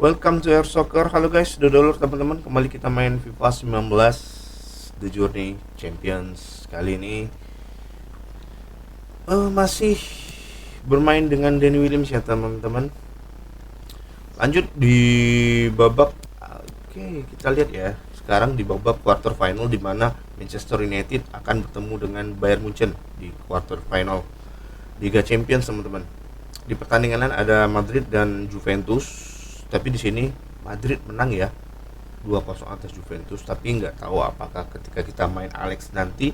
Welcome to Air Soccer. Halo guys, dulur teman-teman, kembali kita main FIFA 19 The Journey Champions. Kali ini masih bermain dengan Danny Williams ya teman-teman. Lanjut di babak. Oke, kita lihat ya. Sekarang di babak quarter final, di mana Manchester United akan bertemu dengan Bayern Munchen di quarter final Liga Champions teman-teman. Di pertandingan ada Madrid dan Juventus. Tapi di sini Madrid menang ya, 2-0 atas Juventus. Tapi nggak tahu apakah ketika kita main Alex nanti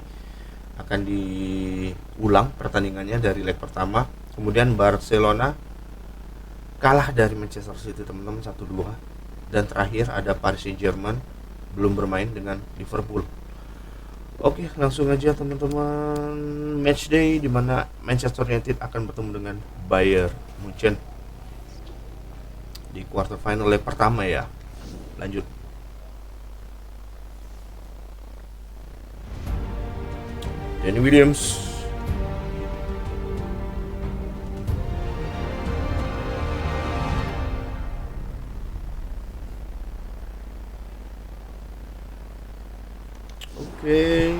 akan diulang pertandingannya dari leg pertama. Kemudian Barcelona kalah dari Manchester City teman-teman 1-2. Dan terakhir ada Paris Saint-Germain belum bermain dengan Liverpool. Oke, langsung aja teman-teman, match day di mana Manchester United akan bertemu dengan Bayern Munchen di quarter final leg pertama ya. Lanjut. Danny Williams. Oke.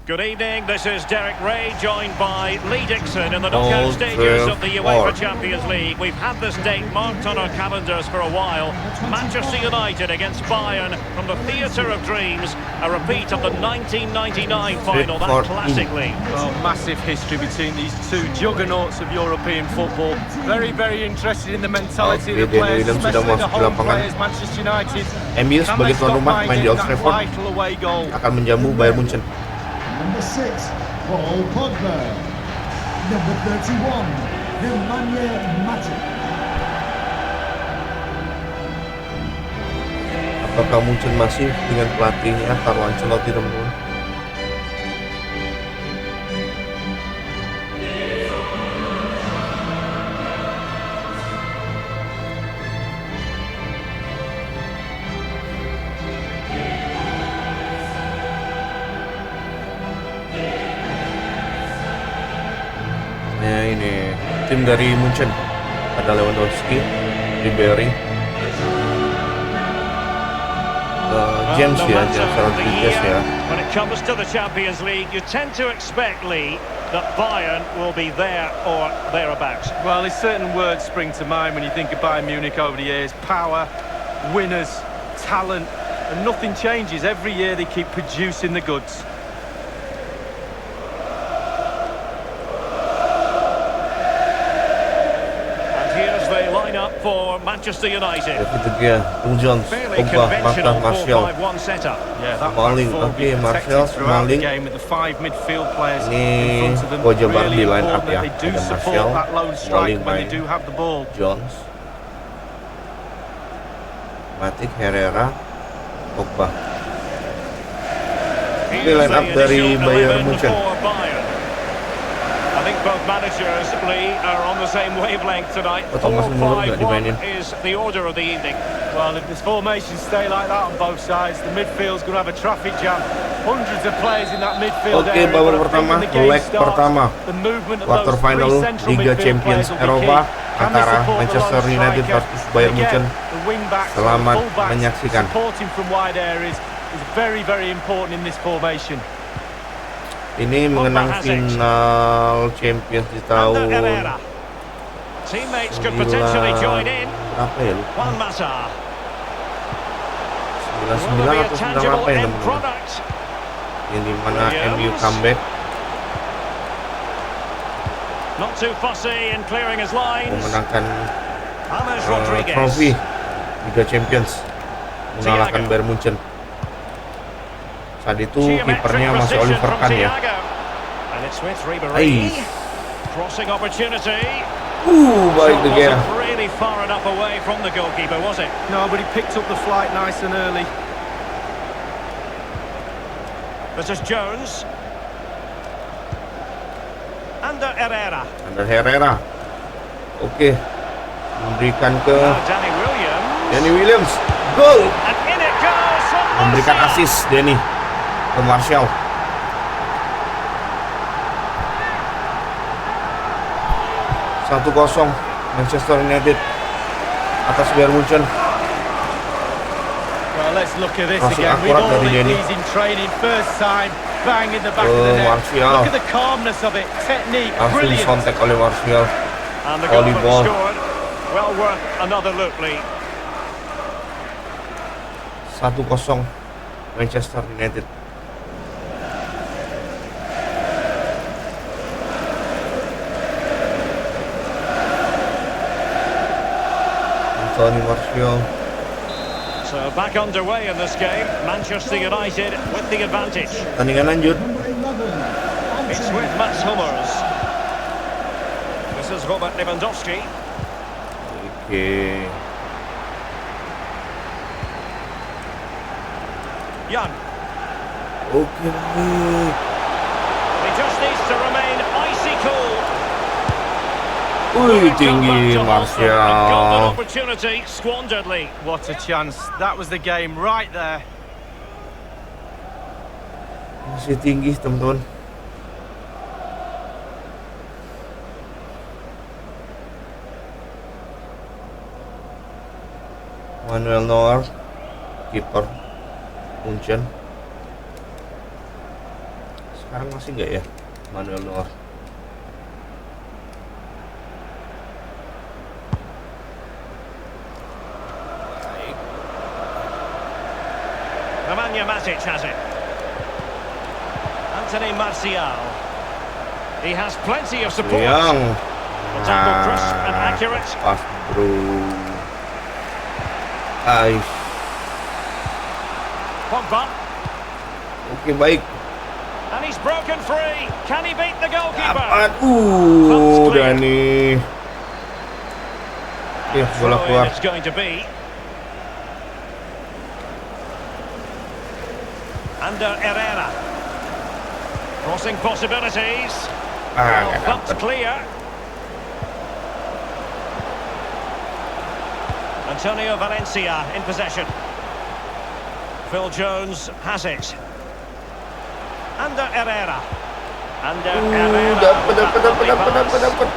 Good evening, this is Derek Ray, joined by Lee Dixon in the knockout stages of the UEFA Champions League. We've had this date marked on our calendars for a while. Manchester United against Bayern from the theatre of dreams, a repeat of the 1999 final, that classic league. Well, massive history between these two juggernauts of European football. Very, very interested in the mentality of the players, especially the home players, Manchester United. MU sebagai tuan rumah main di Old Trafford akan menjamu Bayern Munchen. Number 6, Paul Pogba. Number 31, Nemanja Matic. Apakah Munchen masih dengan pelatihnya Carlo Ancelotti teman-teman? Ini tim dari Munchen, ada Lewandowski, Ribery, James ya, James ya. When it comes to the Champions League, you tend to expect, Lee, that Bayern will be there or thereabouts. Well, there's certain words spring to mind when you think of Bayern Munich over the years: power, winners, talent, and nothing changes. Every year they keep producing the goods. For Manchester United. David De Gea, Jones, Pogba, Mata, Martial, Smalling. Oke, Martial, Smalling. Ini Koja baru di line up ya. Ada Martial, Smalling main, Jones, Matic, Herrera, Pogba. Ini line up dari Bayern Munchen. I think both managers, Lee, are on the same wavelength tonight. 4-5-1 is the order of the evening. Well, if this formation stay like that on both sides, the midfield's going to have a traffic jam. Hundreds of players in that midfield area. Oke, babak pertama, leg pertama, quarter final Liga Champions Eropa antara Manchester United versus Bayern Munchen. Selamat menyaksikan. Supporting from wide areas is very, very important in this formation. Ini mengenang final Champions di tahun Teammates could potentially join in. Berapa ya lupa? 99 atau 9 apa ya teman-teman? Yang dimana MU comeback memenangkan trofi Liga Champions, mengalahkan Bayern Munchen. Saat itu kipernya masih Oliver Kahn ya. Baik De Gea. No, but he picked up the flight nice and early. This is Jones. Ander Herrera. Oke. Memberikan ke Danny Williams. Gol. Memberikan assist Danny ke Martial. 1-0 Manchester United atas Bayern Munchen. Well, let's look at this Crossing again. We've akurat all dari seen Denny. these in training. First time, bang in the back of the net. Martial. Look at the calmness of it. Technique, Langsung brilliant. disontek oleh Martial. And the goal Volleyball. scored. Well worth another look, Lee. 1-0 Manchester United. Anthony Martial. So back underway in this game. Manchester United with the advantage. Pertandingan lanjut. Number 11, It's with Mats Hummels. This is Robert Lewandowski. Oke. Young. Oke, baik. He just needs to remain icy cool. Wih, tinggi A golden Martial. opportunity squandered, Lee. What a chance. That was the game right there. Masih tinggi, teman-teman. Manuel Neuer, kiper Munchen. Sekarang masih nggak ya Manuel Neuer? Nemanja Matic has it. Anthony Martial. He has plenty of support. Yang The tackle crisp and accurate. pas bro. Ais. Pogba. Oke, baik. And he's broken free. Can he beat the goalkeeper? Dapat. Dani. Oke, bola Throw-in keluar. it's going to be. Under Herrera. Crossing possibilities. Nggak Bumped dapat. clear. Antonio Valencia in possession. Phil Jones has it. Under Herrera. Under Herrera. Dapat.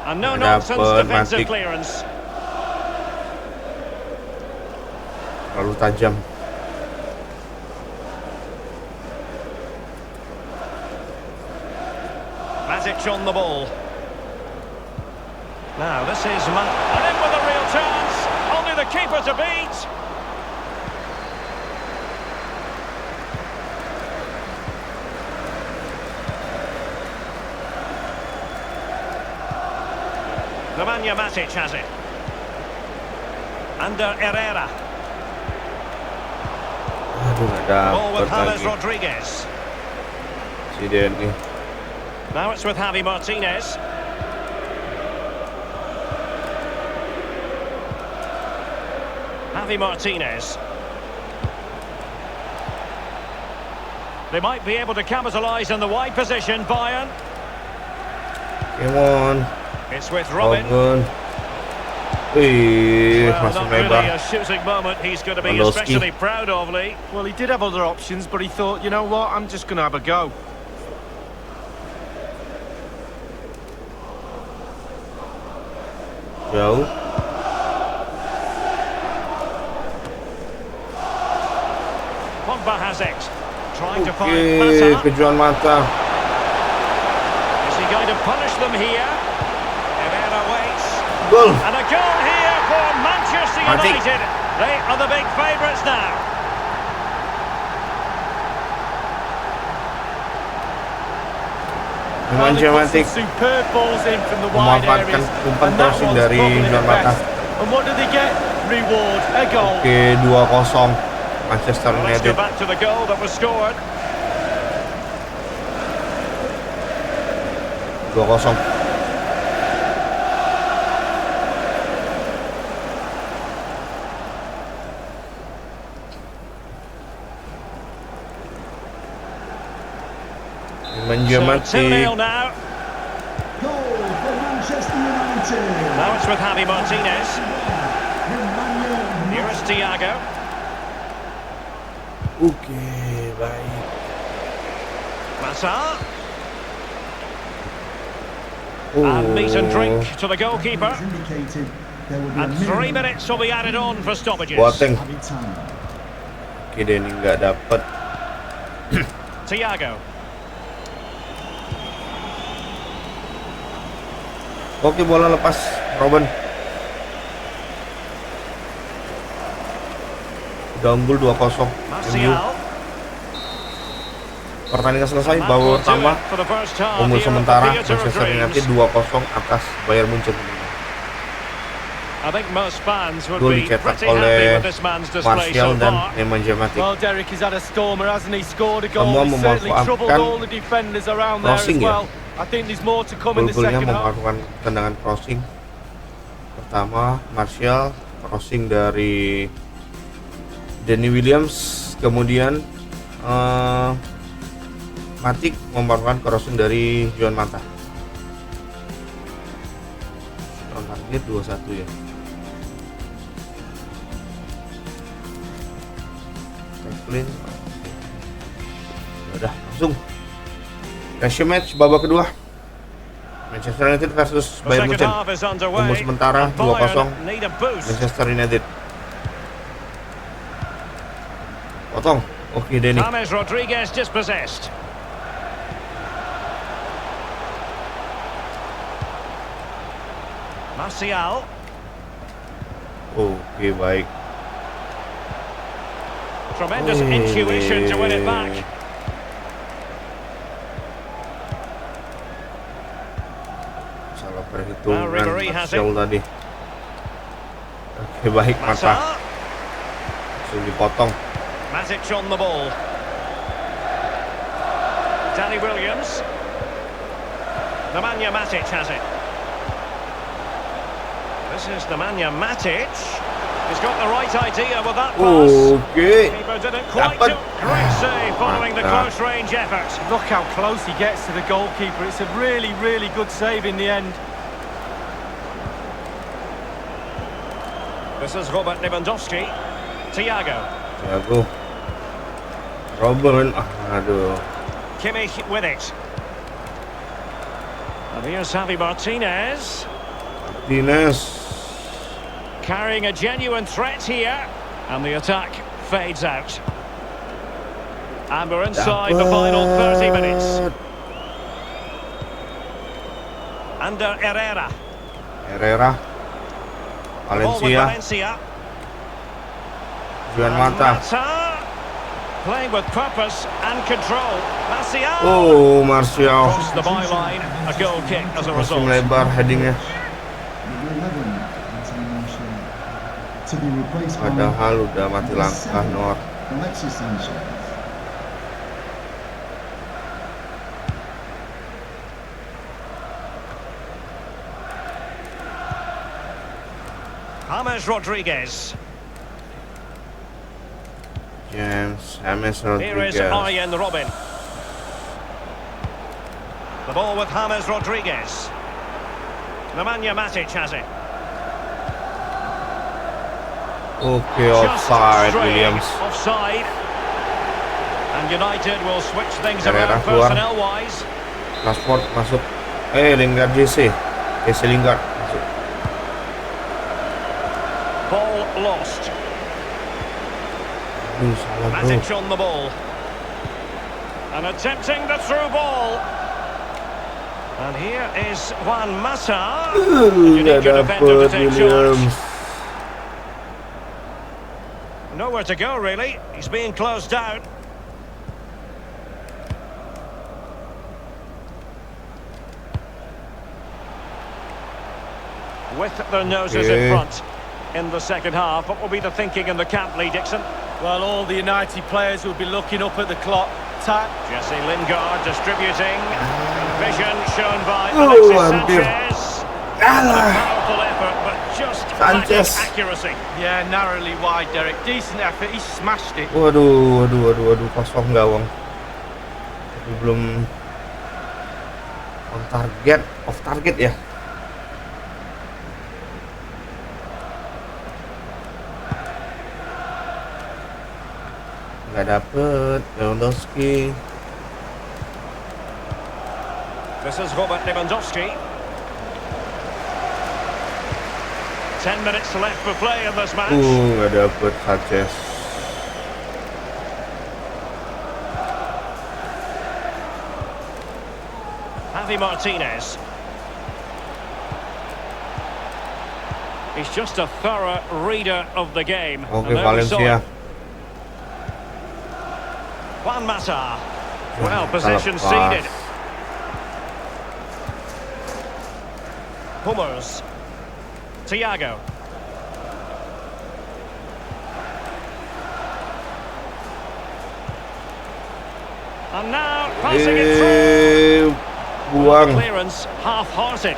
And no Dapat, nonsense defensive Matic. clearance. Terlalu tajam. Matic on the ball. Now this is and in with a real chance. Only the keeper to beat. Nemanja Matic has it. Under Herrera. Aduh, nggak Ball dapat with James lagi. Rodriguez. Si Denny. Now it's with Javi Martinez. Javi Martinez. They might be able to capitalise in the wide position, Bayern. Come on. It's with Robin. Robin. Wih, Well, masih not really lebar. a shooting moment he's going to be Lewandowski. especially proud of, Lee. Well, he did have other options, but he thought, you know what, I'm just going to have a go. Jauh. Pogba has it. Trying to find Oke, Mata. kejuan mata. Is he going to punish them here? Herrera waits. Gol. And a goal here for Manchester Matic. United. They are the big favourites now. Well, he Nemanja put Matic some superb balls in from the wide memanfaatkan areas, umpan and that crossing one's dari probably the Juan Mata. best. And what do they get? Reward, a goal. Oke, 2-0 Manchester Well, let's go United. back to the goal that was scored. 2-0. Nemanja So 2-0 Matic. now. goal for Manchester United. Now it's with Javi Martinez. Nemanja Here is Thiago. Oke, baik. Mata. And meat and drink to the goalkeeper. It's indicated there will be a And 3 minimum minutes will be added on for stoppages. Boateng. added time. Oke, Denny nggak dapet. Thiago. Oke, bola lepas Robin. Udah unggul 2-0 MU. Martial. Pertandingan selesai, And that babak will do pertama it for the first half unggul here at the sementara Theatre of Manchester United Dreams. 2-0 atas Bayern Munchen. I think most fans would Gol be dicetak pretty happy oleh with this man's display Martial so dan far. Nemanja Matic. Well, Derek has had a stormer, hasn't he? Scored a goal. Semua He's certainly troubled memanfaatkan all the defenders around there as crossing ya. well. I think there's more to come in the Gol-golnya second half. memanfaatkan tendangan crossing. Pertama Martial, crossing dari Danny Williams, kemudian Matic memanfaatkan crossing dari Juan Mata. Target 2-1 ya. Tackling. Udah langsung. Resume match babak kedua. Manchester United versus The Bayern second Munchen. half is underway. Umur sementara And 2-0 Bayern need a boost. Manchester United. Potong. Oke, Denny. James Rodriguez dispossessed. Martial. Oke, baik. Tremendous intuition to win it back. Salah perhitungan Ribery has it. Martial tadi. Oke, baik, Mata. Mata. Langsung dipotong. Matic on the ball. Danny Williams. Nemanja Matic has it. This is Nemanja Matic. He's got the right idea with that pass. Oke. Keeper didn't quite Dapat. do. Great save following the Mantap. close range effort. Look how close he gets to the goalkeeper. It's a really, really good save in the end. This is Robert Lewandowski. Thiago. Thiago. Robin. Aduh. Kimmich with it. And here's Javi Martinez. Martinez. Carrying a genuine threat here. And the attack fades out. And we're inside the final 30 minutes. Under Herrera. Herrera. Ball with Valencia. Valencia. Juan And Mata. playing with purpose and control. Martial. Oh, Martial. Cross the byline. A goal kick as a Masih result. melebar headingnya. Number 11, International. To be replaced by Padahal udah mati langkah Nor. Alexis Sanchez. James Rodriguez. James Here is Rodriguez. Arjen Robben. The ball with James Rodriguez. Nemanja Matic has it. Oke, Just offside straying Williams. offside. And United will switch things Herrera around keluar. personnel-wise. Rashford masuk. Lingard JC. JC Lingard masuk. Ball lost. Salah bro. Matic on the ball. And attempting the through ball. And here is Juan Mata. You need Nggak your defender to dapet take charge. Williams. Nowhere to go, really. He's being closed down. With their noses in front in the second half. What will be the thinking in the camp, Lee Dixon? Well, all the United players will be looking up at the clock. Jesse Lingard distributing. Vision shown by Oh, Alexis hampir. Sanchez. Alah. Powerful effort, but just Sanchez. lacking accuracy. Yeah, narrowly wide, Derek. Decent effort. He smashed it. Waduh, kosong gawang. Tapi belum on target, off target ya. Nggak dapet Lewandowski. This is Robert Lewandowski. 10 minutes left for play in this match. Nggak dapet Sanchez. Javi Martinez. He's just a thorough reader of the game. Oke, And there we saw Valencia. it. Juan Mata. Well, possession Salah ceded. Hummers. Thiago. And now passing it through. Buang. Clearance half-hearted.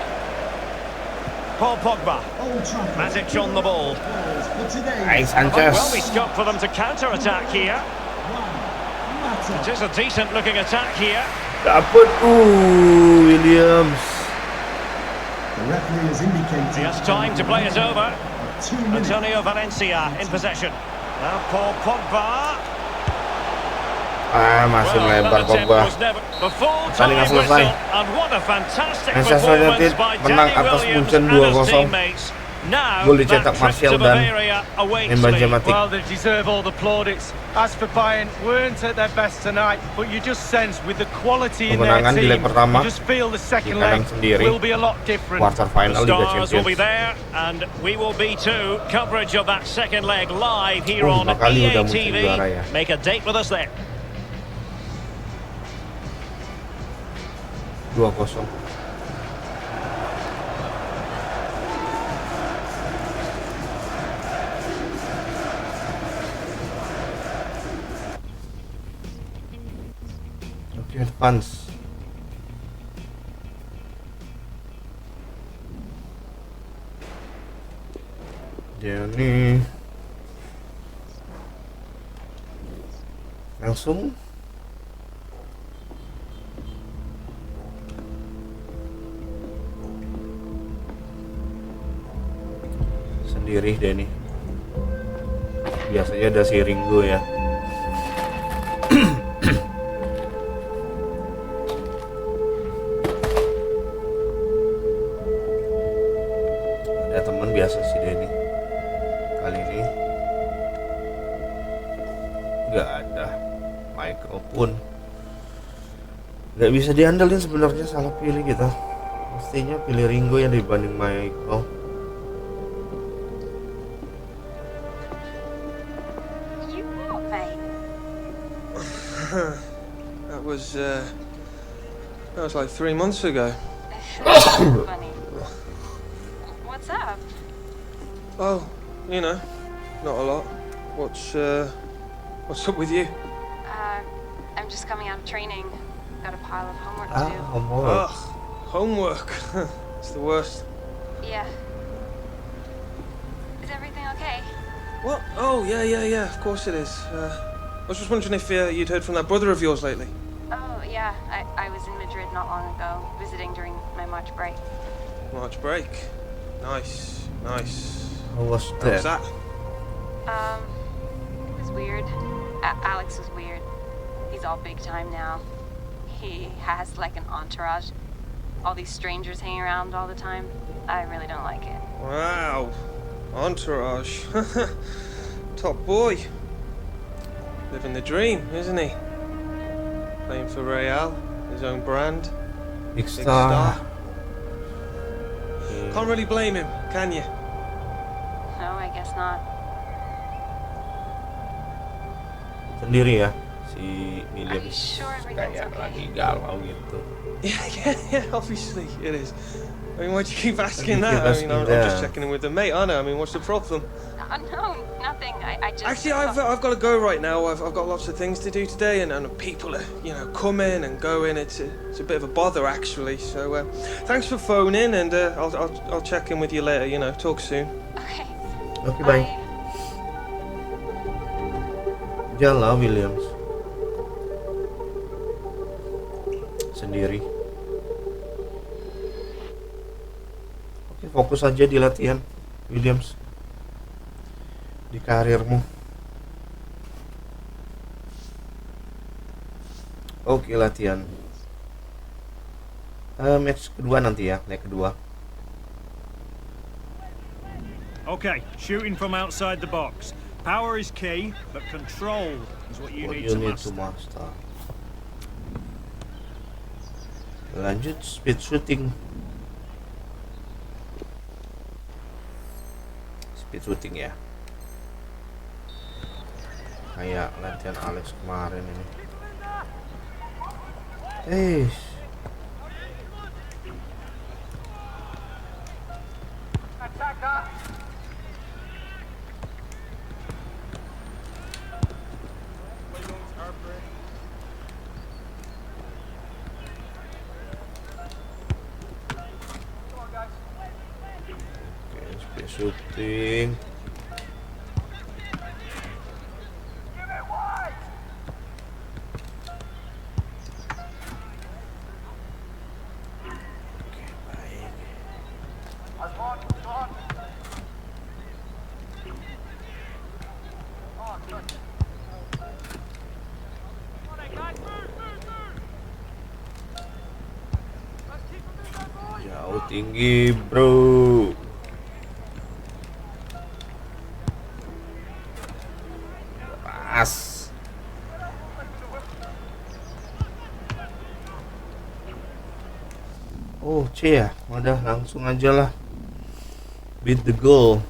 Paul Pogba. Old Trafford. Matic on the ball. For today. Hey, Sanchez. Well, we scope for them to counter-attack here. Mata. It is a decent-looking attack here. Dapet. Williams. The referee has indicated. He has time to play it over. 2 minutes. Antonio Valencia in possession. Now Paul Pogba. Masih Well, melebar that attempt Pogba. was never the full Pertandingan time selesai. whistle, and what a fantastic Manchester performance United by menang Danny atas Williams Munchen and his 2-0. teammates. Now Gol that dicetak trip Martial to dan Bavaria awaits Nemanja me. Matic. Well, they deserve all the plaudits. As for Bayern, weren't at their best tonight, but you just sense with the quality in their Kemenangan di leg team, pertama you just feel the second di kandang leg sendiri. will be a lot different. Quarter final The Liga stars will be Champions. there, and we will be too. Coverage of that second leg live here Oh, on 5 kali EA udah Munchen TV. juara ya. Make a date with us there. 2-0. Oke, advance. Jadi langsung sendiri deh nih. Biasanya ada si Ringo ya. Ada teman biasa si Denny. Kali ini nggak ada mikrofon. Nggak bisa diandelin sebenarnya, salah pilih kita. Mestinya pilih Ringo yang dibanding Micro. That was like 3 months ago. Funny. What's up? Oh, you know, not a lot. What's up with you? I'm just coming out of training. Got a pile of homework to do. Homework. Ugh, homework. It's the worst. Yeah. Is everything okay? What? Oh, yeah. Of course it is. I was just wondering if you'd heard from that brother of yours lately. Oh, yeah. I was in Madrid not long ago, visiting during my March break. March break. Nice. How was How was that? that? It was weird. Alex was weird. He's all big time now. He has like an entourage. All these strangers hanging around all the time. I really don't like it. Wow. Entourage. Top boy. Living the dream, isn't he? Playing for Real, his own brand. Big Big star. star. Can't really blame him, can you? No, I guess not. Sendiri ya si Are you Williams. sure everything's Kayak okay? lagi galau gitu. Yeah, obviously it is. I mean, why'd you keep asking Why'd you that? keep I mean, I'm asking just that? checking in with the mate, aren't I? I mean, what's the problem? No, nothing. I just... Actually, I've got to go right now. I've got lots of things to do today, and people are, coming and going. It's a bit of a bother, actually. So, thanks for phoning, and I'll check in with you later. Talk soon. Okay. Oke, bye. Jalan Williams. Sendiri. Oke, fokus aja di latihan, Williams. Di karirmu. Oke, latihan. Match kedua nanti ya, leg kedua. Okay, shooting from outside the box. Power is key, but control is what you need to master. Lanjut speed shooting. Speed shooting ya. Kayak latihan Alex kemarin ini. Speed shooting. Jauh tinggi, bro. Pas. Oh, C ya. Udah langsung aja lah. Beat the goal.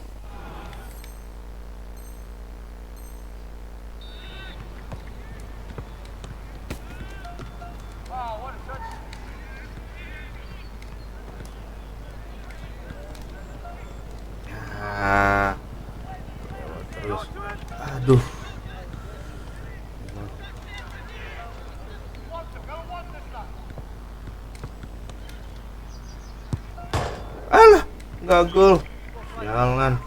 Terus, aduh. Alah, nggak gol. Jalan. No.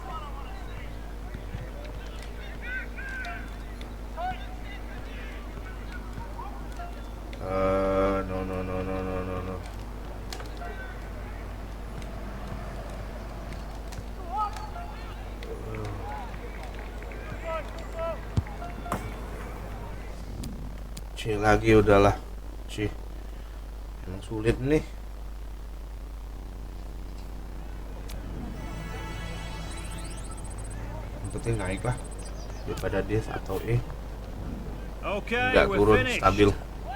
C lagi udahlah. C. Emang sulit nih. Yang penting naik lah daripada D atau E. Okay, Nggak we're turun, finished. stabil.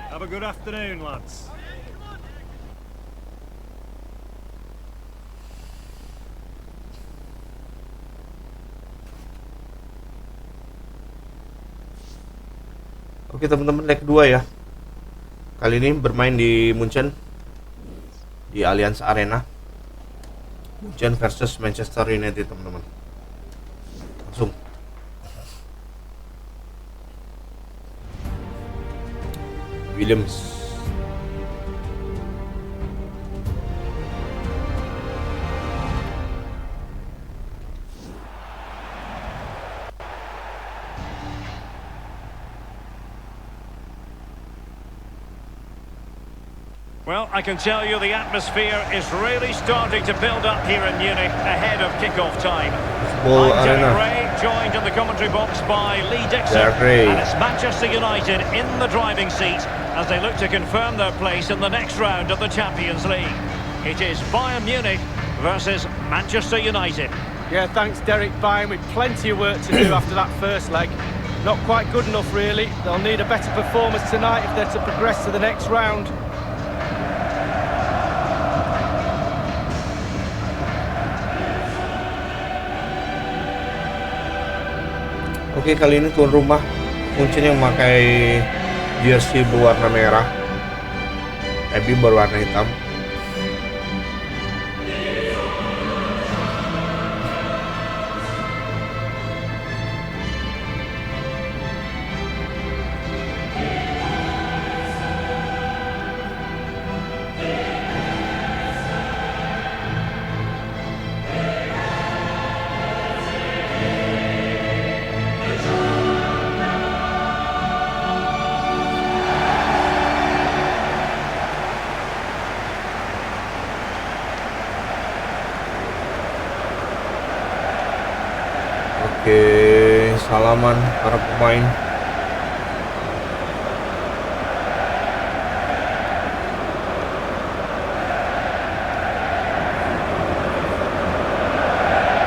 Have a good afternoon, lads. Oke teman-teman, leg 2 ya. Kali ini bermain di Munchen, di Allianz Arena. Munchen versus Manchester United teman-teman. Langsung. Williams. Well, I can tell you the atmosphere is really starting to build up here in Munich ahead of kick-off time. Football I'm Derek Arena. Ray, joined in the commentary box by Lee Dixon. Derek Ray. And it's Manchester United in the driving seat as they look to confirm their place in the next round of the Champions League. It is Bayern Munich versus Manchester United. Yeah, thanks, Derek. Bayern with plenty of work to do after that first leg. Not quite good enough, really. They'll need a better performance tonight if they're to progress to the next round. Oke, kali ini tuan rumah Munchen yang memakai jersey berwarna merah, Ebi berwarna hitam. Oke, salaman para pemain.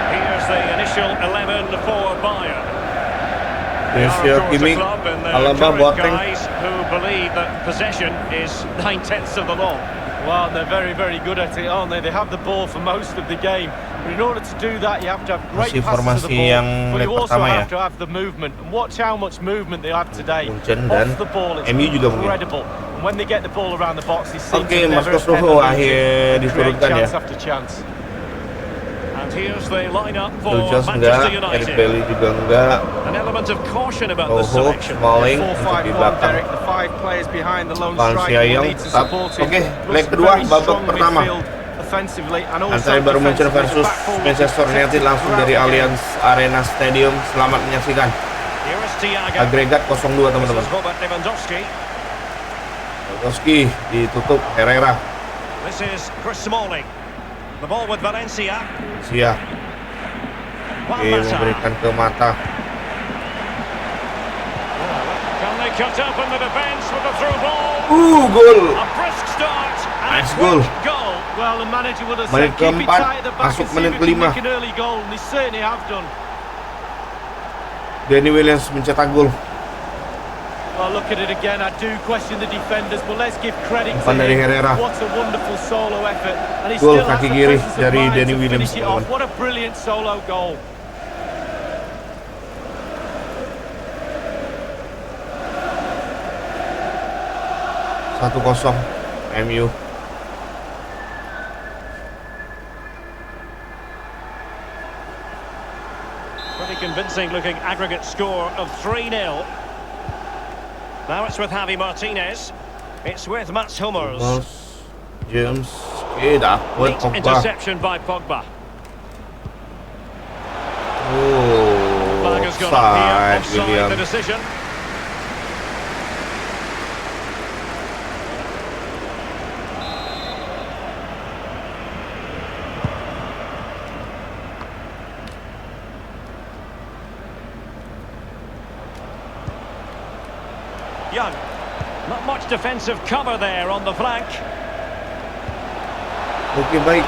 Here's the win for Bayern. They are, Indonesia, of course, a Kimmich, club and their Alaba, current Boateng. guys who believe that possession is 9/10 of the law. Well, they're very, very good at it, aren't they? They have the ball for most of the game. But in order to do that, you have to have great Masih passes to formasi the ball, yang but leg you also pertama ya. have to have the movement. And watch how much movement they have today. Munchen dan Off the ball, it's MU juga mungkin. incredible. And when they get the ball around the box, they seem Oke, to Mas never Kosovo ever lose akhir it. Create diturunkan ya. chance after chance. And here's the lineup for Lujas Manchester enggak, Eric United. Bailly juga enggak. An element of caution about this Rojo, selection. Smalling untuk di 4-5-1, belakang. Derek. The 5 players behind the lone Valencia striker will yang need to tetap. support him. Oke, Looks leg kedua, very babak strong pertama. midfield offensively and also Antara baru Munchen defensively. versus The back four Manchester United langsung dari Allianz Arena Stadium. Selamat menyaksikan. Here is Thiago. Agregat 0-2 teman-teman. This is Robert Lewandowski. Lewandowski ditutup Herrera. This is Chris Smalling. The ball with Valencia. Sia. Juan Oke, Mata. memberikan ke Mata. Can they cut open the defence with a through ball? Gol. A brisk start and Nice a goal. quick goal. Well, the manager would have Menit said keep it keempat, tight at the back masuk and see menit if we can kelima. make an early goal, and they certainly have done. Danny Williams mencetak gol. Well, look at it again. I do question the defenders, but let's give credit to Umpan dari him. Herrera. What a wonderful solo effort, and he Gol still has kaki the kiri presence of dari mind Danny to Williams, finish it off. teman-teman. What a brilliant solo goal. Satu 0 MU. Pretty convincing looking aggregate score of 3-0. Now it's with Javi Martinez. It's with Mats Hummels. James. Dapat Neat Pogba. interception by Pogba. Oh, Flag has gone up here. offside Offside the William. decision. Young. Not much defensive cover there on the flank. Oke, baik.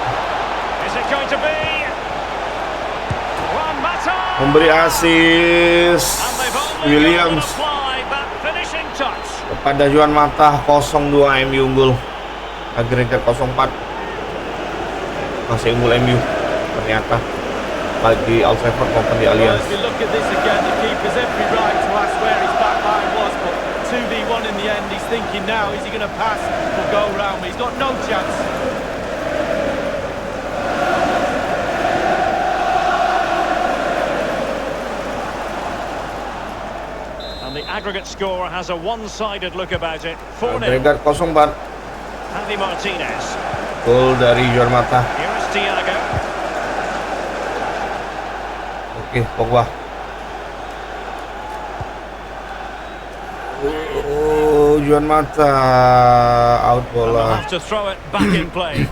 Is it going to be? Juan Mata! Memberi assist And they've only Williams applied that finishing touch. kepada Juan Mata. 0-2 MU unggul. Agregat 0-4. Masih unggul MU ternyata bagi Old Trafford maupun di Well, Allianz. as we look at this again, the keeper's every right to ask where his back line was, but 2v1 in the end. He's thinking now, is he going to pass or go round? He's got no chance. And the aggregate score has a one-sided look about it. 4-0. Agregat 0-4. Javi Martinez. Gol dari Juan Mata. Here is Thiago. Oke, Pogba. Oh, Juan Mata out And they'll bola. have to throw it back in play.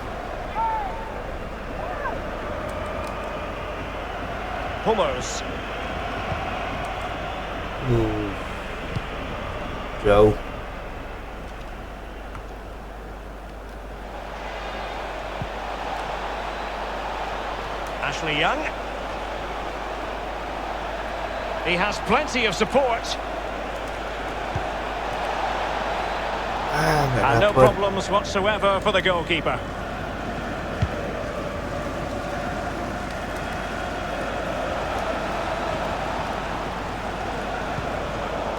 Hummels. Jauh. Ashley Young. He has plenty of support. Nggak And no dapet. problems whatsoever for the goalkeeper.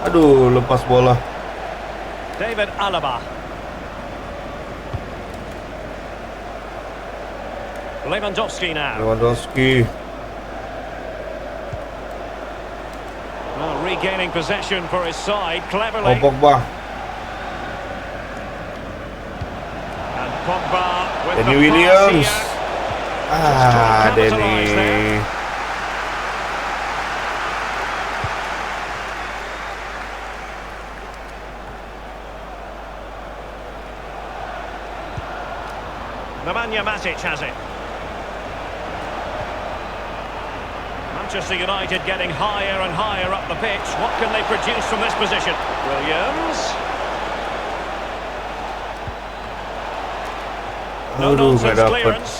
Aduh, lepas bola. David Alaba. Lewandowski now. Lewandowski. Well, regaining possession for his side Oh, cleverly. Pogba. And Pogba with Danny the Williams. pass here. Ah, Just trying to Danny. capitalise there. Nemanja Matic has it. Manchester United getting higher and higher up the pitch. What can they produce from this position? Williams. No Aduh, nggak nonsense dapet. clearance.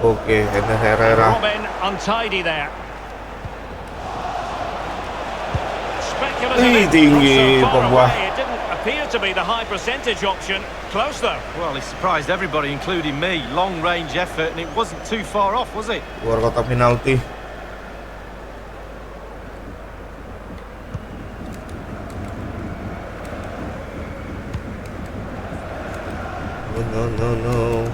Oke, Herrera. Robin untidy there. Speculative. Tinggi Not so far Pogba. away. It didn't appear to be the high percentage option. Close though. Well, he surprised everybody, including me. Long range effort, and it wasn't too far off, was it? Luar kotak penalti. No.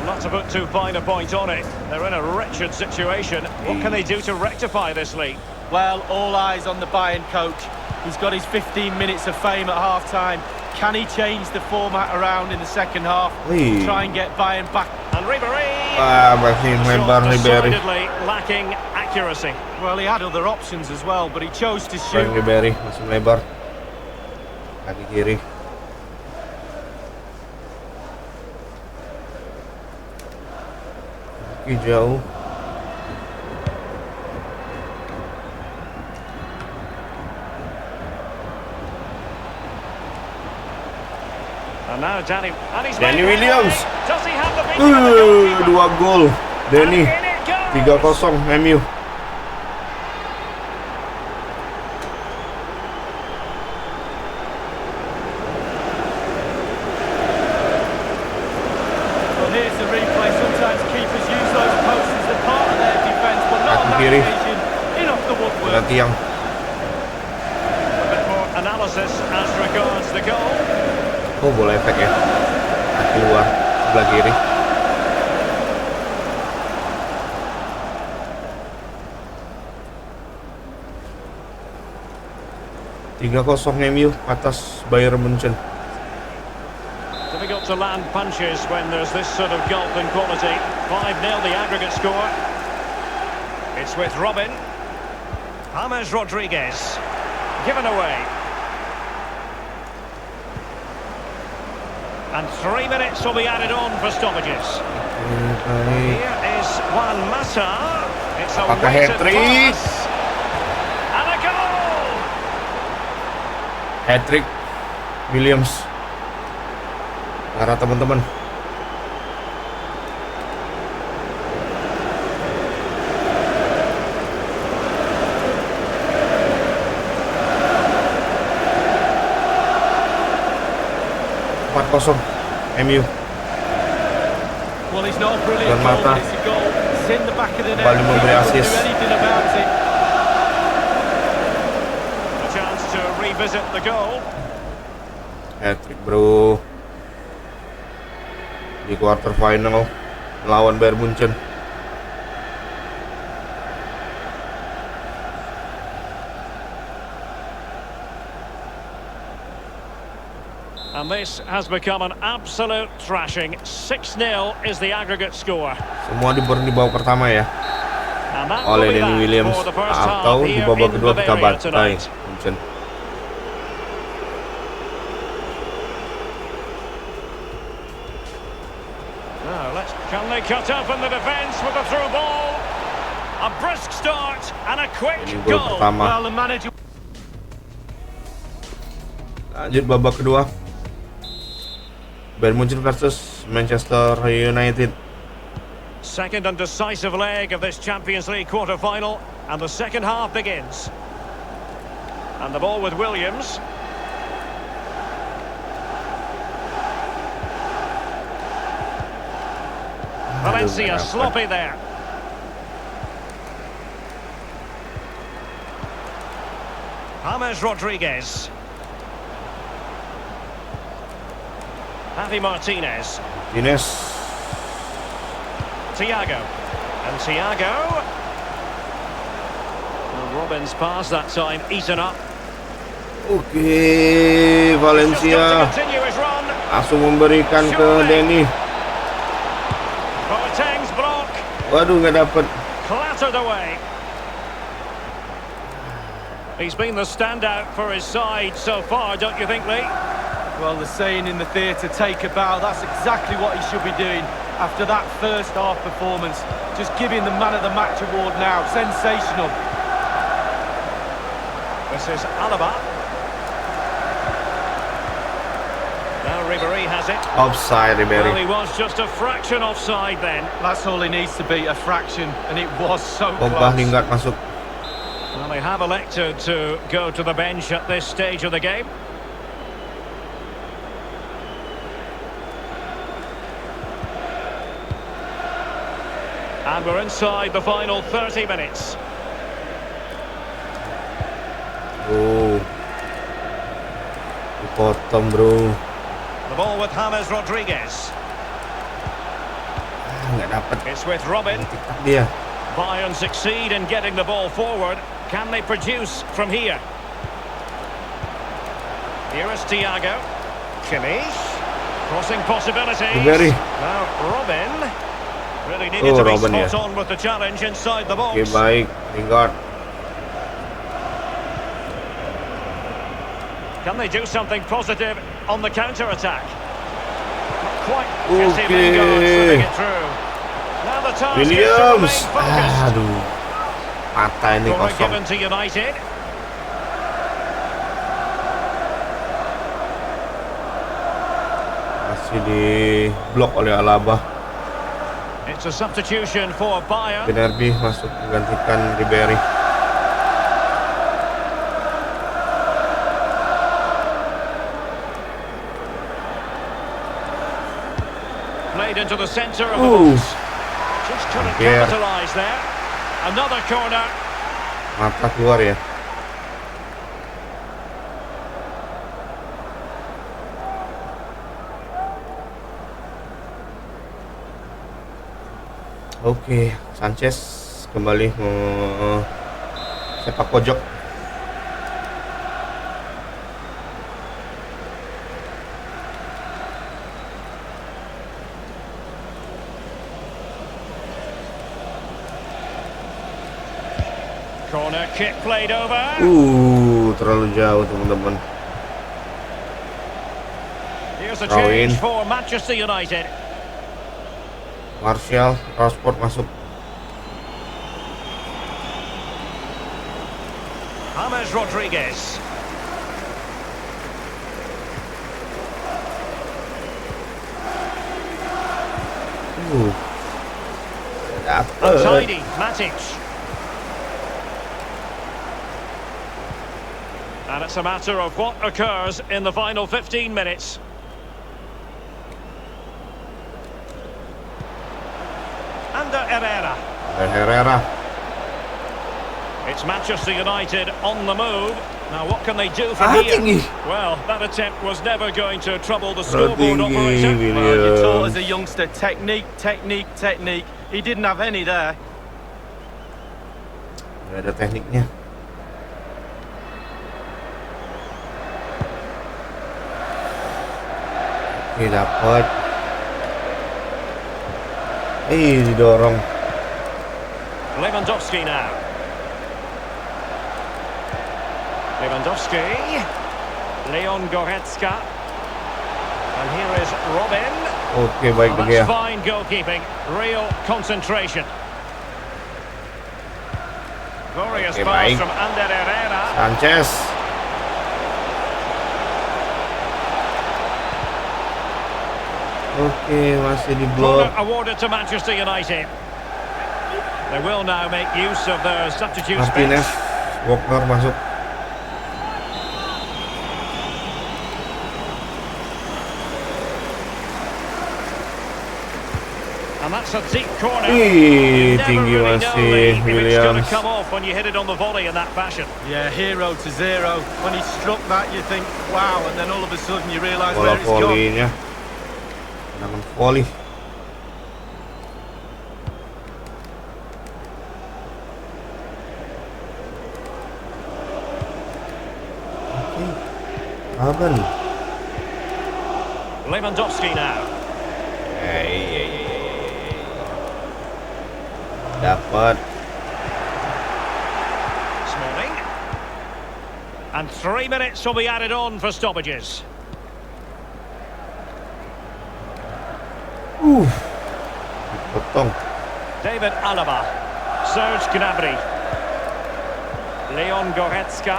Not to put too fine a point on it. They're in a wretched situation. What can they do to rectify this lead? Well, all eyes on the Bayern coach. He's got his 15 minutes of fame at half-time. Can he change the format around in the second half? Try and get Bayern back. And Ribéry. Masih lebar Ribéry. Decidedly lacking accuracy. Well, he had other options as well, but he chose to shoot. Ribéry masih lebar. Kaki kiri. Kaki jauh. And now Danny Williams. Does he have the beat of the goalkeeper? 2 gol. Danny. And in it goes. 3-0 MU. Well, here's the replay. Sometimes keepers use those posts as a part of their defence, but not on that kiri. occasion. In off the woodwork. Tiang. A bit more analysis as regards the goal. Oh, bola efek ya. Kaki luar sebelah kiri. MU atas Bayern Munchen. Difficult to land punches when there's this sort of gulf in quality. 5-0 the aggregate score. It's with Robin. James Rodriguez. Given away. And 3 minutes will be added on for stoppages. Here is Juan Mata. It's a Apakah weighted hat-trick? pass. And a goal! Hatrick Williams. Arah teman-teman. MU. Well, he's not a brilliant Dan goal, Mata. but it's a goal. It's in the back of the net. Kembali memberi Can't assist. do anything about it. A chance to revisit the goal. Hatrick bro. Di quarter final melawan Bayern Munchen. And this has become an absolute thrashing. 6-0 is the aggregate score. Semua di babak pertama ya. And that Oleh will be Danny that Williams for the first atau half di here babak in kedua kita Bavaria bantai tonight. Munchen. Now, can they cut up in the defence with a through ball? A brisk start and a quick Ini gol goal. pertama. Well, the manager... Lanjut babak kedua. Bayern Munchen versus Manchester United. Second and decisive leg of this Champions League quarter-final, and the second half begins. And the ball with Williams. Valencia sloppy there. James Rodriguez. Javi Martinez. Ines. Thiago. And Thiago. Well, Robin's pass that time eaten up. Oke, Valencia Continue his run. langsung memberikan ke Danny. Boateng's block. Waduh, nggak dapet. Clattered away. He's been the standout for his side so far, don't you think, Lee? Well, the saying in the theatre, take a bow, that's exactly what he should be doing after that first half performance. Just giving the man of the match award now. Sensational. This is Alaba. Now Ribery has it. Offside Well, Ribery. he was just a fraction offside then. That's all he needs to be, a fraction, and it was so Pogba close. Lingard masuk. Well, they have elected to go to the bench at this stage of the game. And we're inside the final 30 minutes. Oh. Dipotong, bro. The ball with James Rodriguez. Nggak dapat. It's with Robin. TikTok dia. Bayern succeed in getting the ball forward. Can they produce from here? Here is Thiago. Kimmich. Crossing possibilities. Ribery. Now Robin. Really needed to be Robin, spot ya. on with the challenge inside the box. Oke, baik. Lingard. Can they do something positive on the counter-attack? Not quite. Jesse Oke. Lingard slipping it through. Now the task is to Williams. remain focused. Aduh. Mata ini Corner kosong. given to United. Masih di blok oleh Alaba. It's a substitution for Bayern. Benerbi masuk menggantikan Ribery. Played into the centre of the box. Just couldn't Hampir. capitalise there. Another corner. Mata keluar ya. Oke, Sanchez kembali sepak pojok. Corner kick played over. Terlalu jauh teman-teman. Here's a Throw change in. for Manchester United. Martial, Rashford masuk. James Rodriguez. Dapet. Untidy, Matic. And it's a matter of what occurs in the final 15 minutes. Under Herrera. Herrera. It's Manchester United on the move. Now what can they do from Tinggi. here? Well, that attempt was never going to trouble the Terlalu scoreboard tinggi, operator. Well, you're taught as Williams. a youngster, technique, technique, technique. He didn't have any there. Nggak ada tekniknya. Oke, dapat. Didorong. Lewandowski now. Lewandowski. Leon Goretzka. And here is Robin. Oke, baik Well, De Gea. that's fine goalkeeping. Real concentration. Glorious Okay, pass baik. from Ander Herrera. Sanchez. Oke, masih di blok. Corner awarded to Manchester United. They will now make use of their substitute Martinez, bench. Walker masuk. And that's a deep corner. Ih, You never tinggi really know, masih Lee, if it's going to Williams. come off when you hit it on the volley in that fashion. Yeah, 0-0. When he struck that, you think, wow, and then all of a sudden you realise Bola where it's gone. volley-nya. Tendangan volley. Oke. Aban. Lewandowski now. Dapat. Smalling. And 3 minutes will be added on for stoppages. Potong. David Alaba. Serge Gnabry. Leon Goretzka.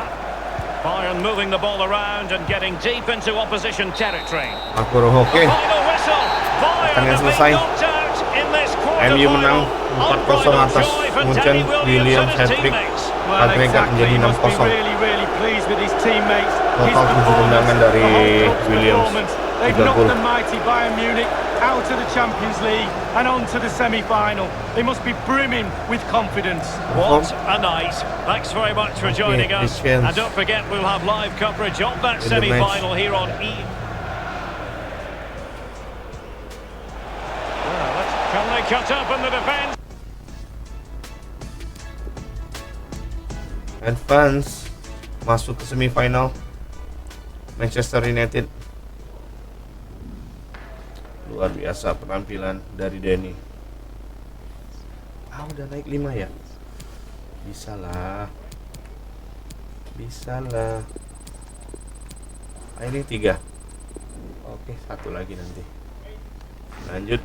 Bayern moving the ball around and getting deep into opposition territory. Oke. Final whistle. Pertandingan Bayern selesai. knocked out in this MU menang quarter-final. 4-0 atas Munchen. Williams Hatrick. Agregat menjadi 6-0. Total 7 tendangan dari Williams. They've 3 knocked gol. the mighty Bayern Munich out of the Champions League and on to the semi-final. They must be brimming with confidence. What a night. Thanks very much for joining us. Christians. And don't forget, we'll have live coverage of that In the semi-final here on Can they cut up in the defence? Advance masuk ke semifinal. Manchester United. Luar biasa penampilan dari Denny. Udah naik 5 ya. Bisa lah. Ini 3. Oke, 1 lagi nanti. Lanjut.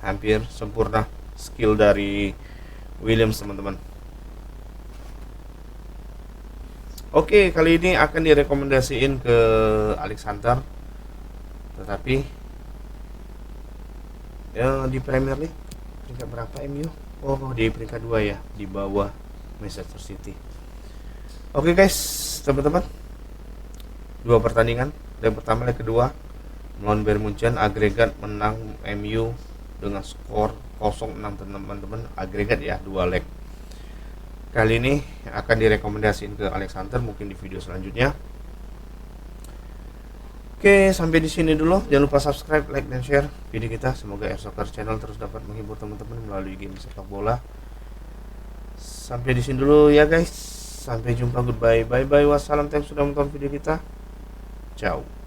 Hampir sempurna skill dari Williams, teman-teman. Oke, kali ini akan direkomendasiin ke Alexander. Tetapi ya, di Premier League peringkat berapa MU? Oh, di peringkat 2 ya, di bawah Manchester City. Oke guys, teman-teman, 2 pertandingan. Leg pertama, leg kedua melawan Bayern Munchen, agregat menang MU dengan skor 0-6, teman-teman. Agregat ya, 2 leg. Kali ini akan direkomendasiin ke Alexander mungkin di video selanjutnya. Oke, sampai di sini dulu. Jangan lupa subscribe, like, dan share video kita. Semoga Air Soccer Channel terus dapat menghibur teman-teman melalui game sepak bola. Sampai di sini dulu ya guys. Sampai jumpa, goodbye, bye bye, wassalam. Thanks sudah menonton video kita. Ciao.